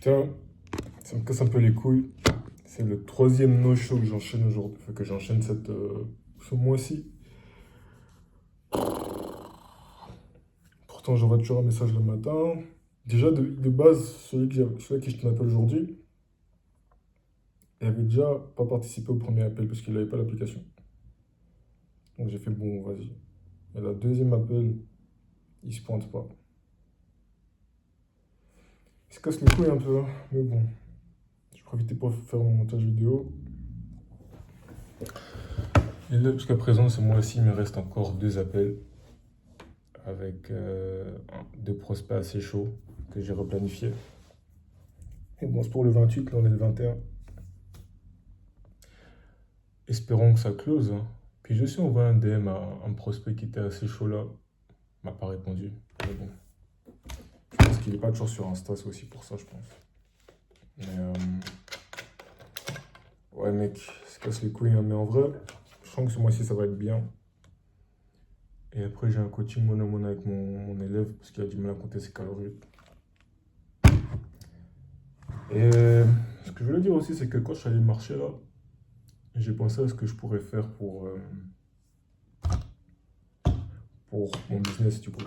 Tiens, ça me casse un peu les couilles. C'est le troisième no-show que j'enchaîne aujourd'hui, enfin, que j'enchaîne ce mois-ci. Pourtant, j'envoie toujours un message le matin. Déjà, de base, celui qui je t'appelle aujourd'hui, il avait déjà pas participé au premier appel parce qu'il n'avait pas l'application. Donc j'ai fait bon, vas-y. Et la deuxième appel, il se pointe pas. Il se casse les couilles un peu, hein. Mais bon, je profitais pour faire mon montage vidéo. Et là, jusqu'à présent, ce mois-ci, il me reste encore deux appels avec deux prospects assez chauds que j'ai replanifiés. Et bon, c'est pour le 28, là on est le 21. Espérons que ça close, hein. Puis j'ai aussi envoyé un DM à un prospect qui était assez chaud là. Il m'a pas répondu. Mais bon, je pense qu'il est pas toujours sur Insta, c'est aussi pour ça, je pense. Mais ouais, mec, ça casse les couilles, hein. Mais en vrai, je sens que ce mois-ci ça va être bien. Et après, j'ai un coaching one-on-one avec mon élève parce qu'il a du mal à compter ses calories. Et ce que je voulais dire aussi, c'est que quand je suis allé marcher là, j'ai pensé à ce que je pourrais faire pour mon business du coup.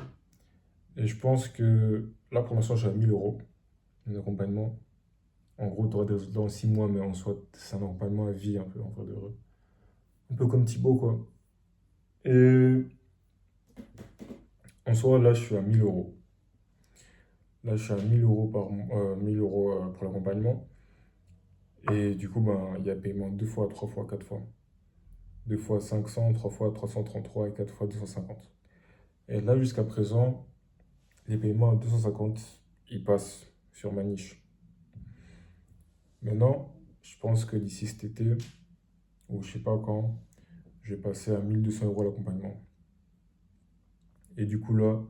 Et je pense que là, pour l'instant, j'ai à 1000 euros d'accompagnement. En gros, tu auras des résultats en 6 mois, mais en soi, c'est un accompagnement à vie un peu, en vrai de vrai. Un peu comme Thibaut, quoi. Et en soi, là, je suis à 1000 euros. Là, je suis à 1000 euros 1000 euros pour l'accompagnement. Et du coup, ben, il y a paiement 2 fois, 3 fois, 4 fois. 2 fois 500, 3 fois 333 et 4 fois 250. Et là, jusqu'à présent, les paiements à 250, ils passent sur ma niche. Maintenant, je pense que d'ici cet été, ou je sais pas quand, je vais passer à 1200 euros l'accompagnement. Et du coup, là,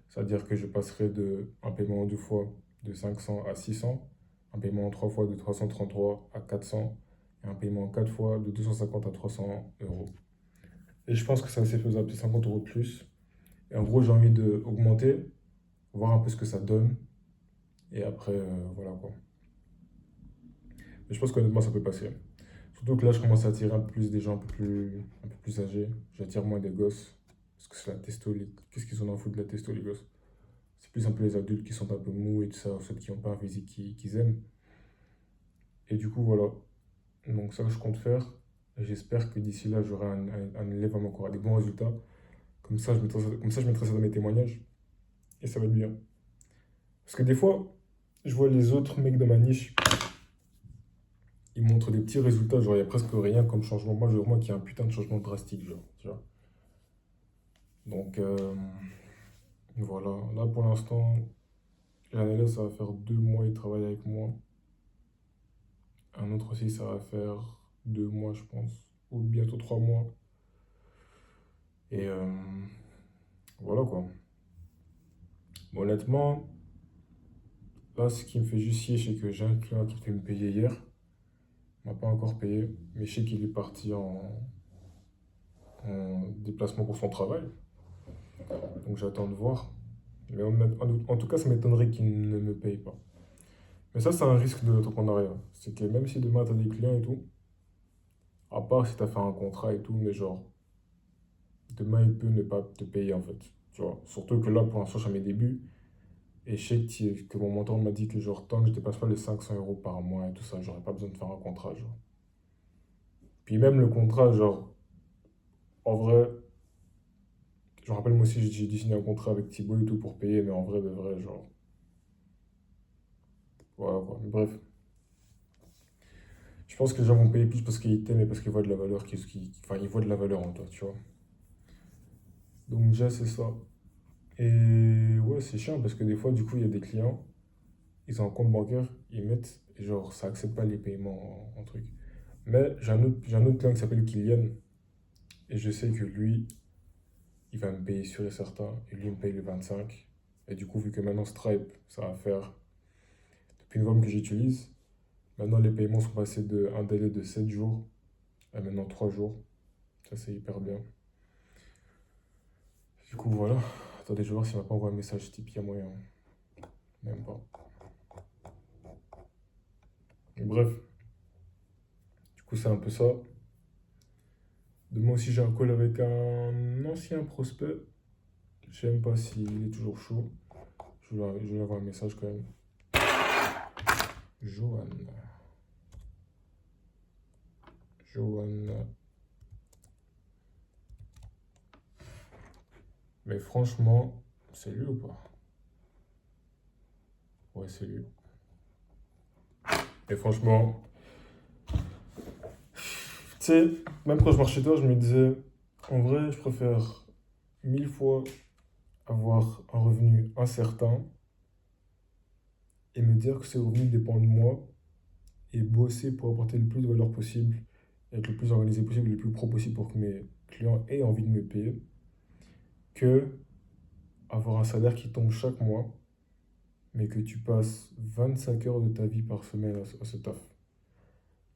ça veut dire que je passerai de un paiement en deux fois de 500 à 600, un paiement en trois fois de 333 à 400, et un paiement en quatre fois de 250 à 300 euros. Et je pense que c'est assez faisable, c'est 50 euros de plus. Et en gros, j'ai envie d'augmenter, voir un peu ce que ça donne. Et après, voilà quoi. Mais je pense qu'honnêtement, ça peut passer. Surtout que là, je commence à attirer un peu plus des gens un peu plus âgés. J'attire moins des gosses. Parce que c'est la testo. Qu'est-ce qu'ils en ont à foutre de la testo, les gosses? C'est plus un peu les adultes qui sont un peu mous et tout ça, ceux qui n'ont pas un physique qu'ils aiment. Et du coup, voilà. Donc ça, je compte faire. Et j'espère que d'ici là, j'aurai un élève vraiment qui aura des bons résultats. Comme ça, je mettrai ça dans mes témoignages. Et ça va être bien. Parce que des fois, je vois les autres mecs de ma niche, ils montrent des petits résultats, genre il n'y a presque rien comme changement. Moi, je veux vraiment qu'il y ait un putain de changement drastique, genre, tu vois. Donc, voilà. Là, pour l'instant, l'année ça va faire 2 mois, il travaille avec moi. Un autre aussi, ça va faire 2 mois, je pense. Ou bientôt 3 mois. Et voilà, quoi. Bon, honnêtement, là, ce qui me fait juste chier, c'est que j'ai un client qui devait me payer hier. Il m'a pas encore payé. Mais je sais qu'il est parti en déplacement pour son travail. Donc, j'attends de voir. Mais en tout cas, ça m'étonnerait qu'il ne me paye pas. Mais ça, c'est un risque de l'entrepreneuriat. C'est que même si demain tu as des clients et tout, à part si tu as fait un contrat et tout, mais genre, demain il peut ne pas te payer en fait. Tu vois. Surtout que là, pour l'instant, je suis à mes débuts. Et je sais que mon mentor m'a dit que genre, tant que je dépasse pas les 500 euros par mois et tout ça, j'aurais pas besoin de faire un contrat. Genre. Puis même le contrat, genre, en vrai, je me rappelle moi aussi, j'ai dû signer un contrat avec Thibaut et tout pour payer, mais en vrai, de vrai, genre, voilà quoi. Bref, je pense que les gens vont payer plus parce qu'ils t'aiment et parce qu'ils voient de la valeur, enfin, ils voient de la valeur en toi, tu vois. Donc déjà, c'est ça. Et ouais, c'est chiant parce que des fois, du coup, il y a des clients, ils ont un compte bancaire, ils mettent, et genre, ça accepte pas les paiements en truc. Mais j'ai un autre client qui s'appelle Kylian, et je sais que lui, il va me payer sûr et certain, et lui, il me paye le 25. Et du coup, vu que maintenant Stripe, ça va faire depuis novembre que j'utilise, maintenant les paiements sont passés de un délai de 7 jours à maintenant 3 jours. Ça, c'est hyper bien. Du coup, voilà. Attendez, je vais voir s'il m'a pas envoyé un message Tipeee à moyen. Même pas. Bref, du coup, c'est un peu ça. Demain aussi, j'ai un call avec un ancien prospect. Je sais même pas s'il est toujours chaud. Je vais lui envoyer un message quand même. Johan. Johan. Mais franchement, c'est lui ou pas? Ouais, c'est lui. Et franchement, tu sais, même quand je marchais tard, je me disais, en vrai, je préfère 1000 fois avoir un revenu incertain et me dire que ce revenu dépend de moi et bosser pour apporter le plus de valeur possible, être le plus organisé possible, le plus pro possible pour que mes clients aient envie de me payer, que avoir un salaire qui tombe chaque mois, mais que tu passes 25 heures de ta vie par semaine à ce taf.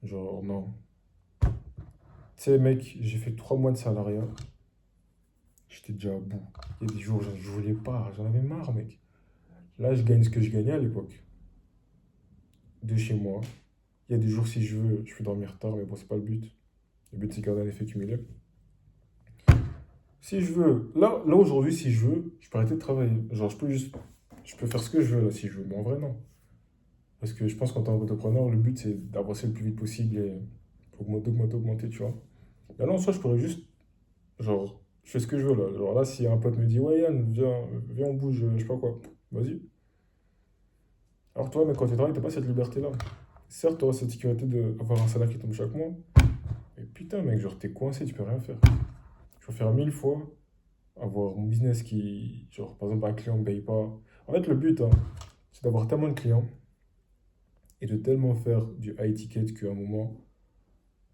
Genre, non. Tu sais, mec, j'ai fait 3 mois de salariat, j'étais déjà à bout. Il y a des jours, je voulais pas, j'en avais marre, mec. Là, je gagne ce que je gagnais à l'époque, de chez moi. Il y a des jours, si je veux, je peux dormir tard, mais bon, c'est pas le but. Le but, c'est de garder un effet cumulé. Si je veux, là aujourd'hui, si je veux, je peux arrêter de travailler. Genre, je peux faire ce que je veux, là, si je veux. Mais en vrai, non. Parce que je pense qu'en tant qu'entrepreneur, le but, c'est d'avancer le plus vite possible et augmenter, tu vois. Là, non, en soi, je pourrais juste, genre, je fais ce que je veux, là. Genre, là, si un pote me dit, ouais, Yann, viens, on bouge, je sais pas quoi. Vas-y. Alors, toi, mais quand tu travailles, t'as pas cette liberté-là. Certes, tu auras cette sécurité d'avoir un salaire qui tombe chaque mois. Mais putain, mec, genre, t'es coincé, tu peux rien faire. Je peux faire 1000 fois, avoir mon business qui, genre, par exemple, un client ne paye pas. En fait, le but, hein, c'est d'avoir tellement de clients et de tellement faire du high ticket qu'à un moment,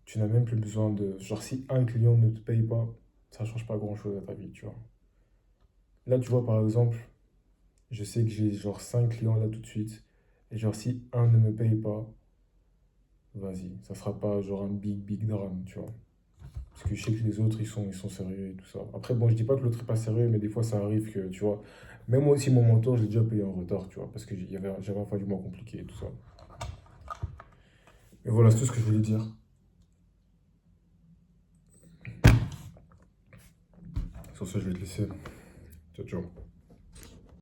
tu n'as même plus besoin de. Genre, si un client ne te paye pas, ça ne change pas grand-chose à ta vie, tu vois. Là, tu vois, par exemple, je sais que j'ai genre 5 clients là tout de suite. Et genre, si un ne me paye pas, vas-y, ça sera pas genre un big drame, tu vois. Parce que je sais que les autres, ils sont sérieux et tout ça. Après, bon, je dis pas que l'autre est pas sérieux, mais des fois, ça arrive que, tu vois. Même moi aussi, mon mentor, j'ai déjà payé en retard, tu vois, parce que j'avais un fin du mois compliqué et tout ça. Et voilà, c'est tout ce que je voulais dire. Sur ce, je vais te laisser. Ciao, ciao.